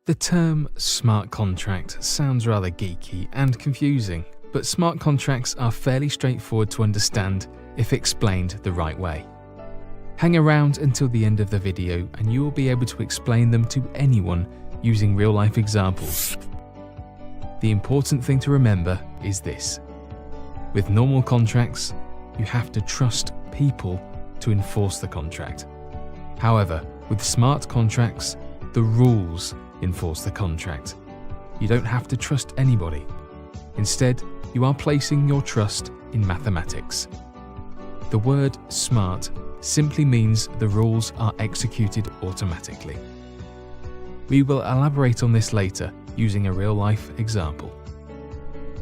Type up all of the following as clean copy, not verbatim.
The term smart contract sounds rather geeky and confusing, but smart contracts are fairly straightforward to understand if explained the right way. Hang around until the end of the video and you will be able to explain them to anyone using real-life examples. The important thing to remember is this. With normal contracts, you have to trust people to enforce the contract. However, with smart contracts, the rules enforce the contract. You don't have to trust anybody. Instead, you are placing your trust in mathematics. The word smart simply means the rules are executed automatically. We will elaborate on this later using a real-life example.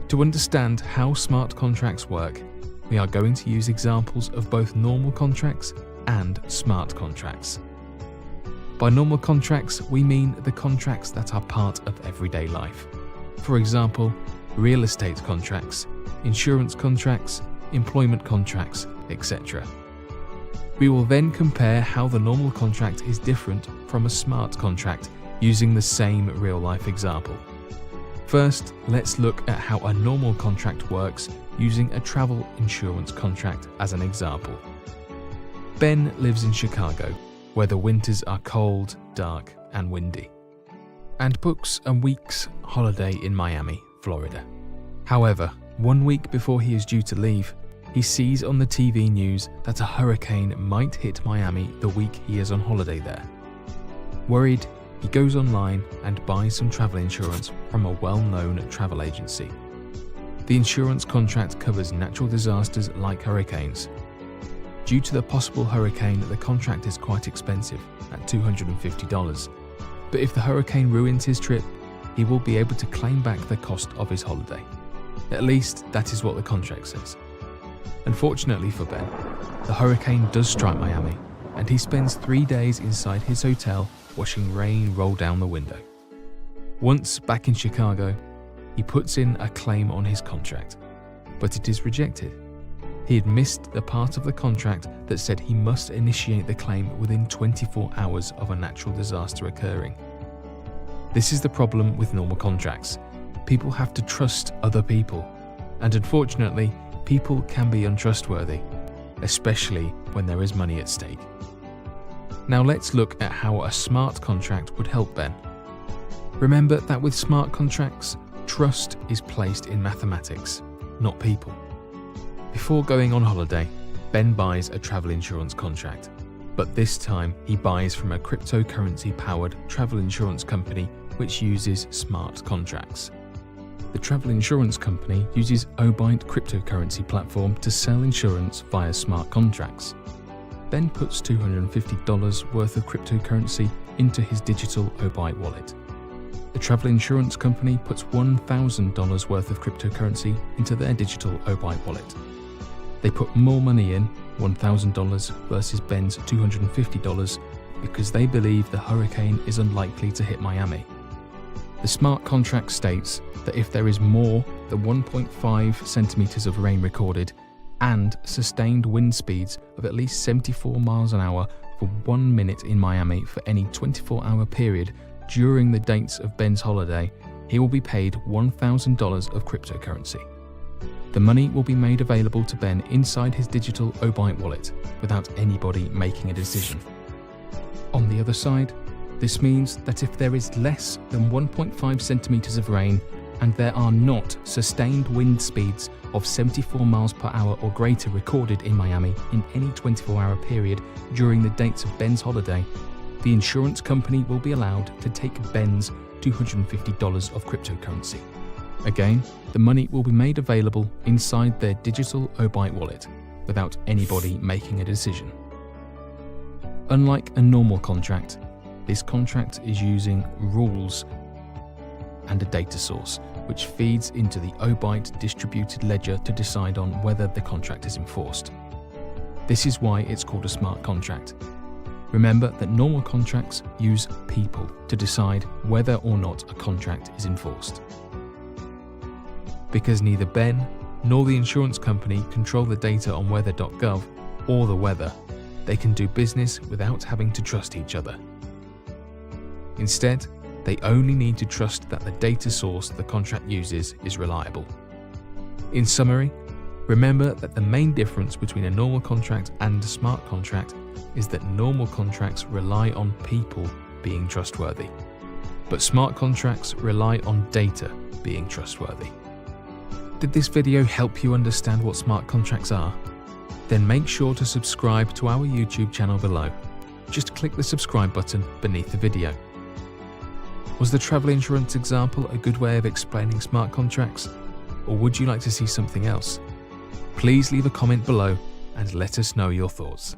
To understand how smart contracts work, we are going to use examples of both normal contracts and smart contracts. By normal contracts, we mean the contracts that are part of everyday life. For example, real estate contracts, insurance contracts, employment contracts, etc. We will then compare how the normal contract is different from a smart contract using the same real-life example. First, let's look at how a normal contract works using a travel insurance contract as an example. Ben lives in Chicago, where the winters are cold, dark, and windy, and books a week's holiday in Miami, Florida. However, 1 week before he is due to leave, he sees on the TV news that a hurricane might hit Miami the week he is on holiday there. Worried, he goes online and buys some travel insurance from a well-known travel agency. The insurance contract covers natural disasters like hurricanes. Due to the possible hurricane, the contract is quite expensive at $250. But if the hurricane ruins his trip, he will be able to claim back the cost of his holiday. At least that is what the contract says. Unfortunately for Ben, the hurricane does strike Miami, and he spends 3 days inside his hotel watching rain roll down the window. Once back in Chicago, he puts in a claim on his contract, but it is rejected. He had missed the part of the contract that said he must initiate the claim within 24 hours of a natural disaster occurring. This is the problem with normal contracts. People have to trust other people, and unfortunately, people can be untrustworthy, especially when there is money at stake. Now let's look at how a smart contract would help Ben. Remember that with smart contracts, trust is placed in mathematics, not people. Before going on holiday, Ben buys a travel insurance contract, but this time he buys from a cryptocurrency-powered travel insurance company which uses smart contracts. The travel insurance company uses Obyte cryptocurrency platform to sell insurance via smart contracts. Ben puts $250 worth of cryptocurrency into his digital Obyte wallet. The travel insurance company puts $1,000 worth of cryptocurrency into their digital Obyte wallet. They put more money in, $1,000 versus Ben's $250, because they believe the hurricane is unlikely to hit Miami. The smart contract states that if there is more than 1.5 centimeters of rain recorded and sustained wind speeds of at least 74 miles an hour for 1 minute in Miami for any 24-hour period during the dates of Ben's holiday, he will be paid $1,000 of cryptocurrency. The money will be made available to Ben inside his digital Obyte wallet without anybody making a decision. On the other side, this means that if there is less than 1.5 centimeters of rain and there are not sustained wind speeds of 74 miles per hour or greater recorded in Miami in any 24-hour period during the dates of Ben's holiday, the insurance company will be allowed to take Ben's $250 of cryptocurrency. Again, the money will be made available inside their digital Obyte wallet without anybody making a decision. Unlike a normal contract, this contract is using rules and a data source, which feeds into the Obyte distributed ledger to decide on whether the contract is enforced. This is why it's called a smart contract. Remember that normal contracts use people to decide whether or not a contract is enforced. Because neither Ben nor the insurance company control the data on weather.gov or the weather, they can do business without having to trust each other. Instead, They only need to trust that the data source the contract uses is reliable. In summary, remember that the main difference between a normal contract and a smart contract is that normal contracts rely on people being trustworthy, but smart contracts rely on data being trustworthy. Did this video help you understand what smart contracts are? Then make sure to subscribe to our YouTube channel below. Just click the subscribe button beneath the video. Was the travel insurance example a good way of explaining smart contracts? Or would you like to see something else? Please leave a comment below and let us know your thoughts.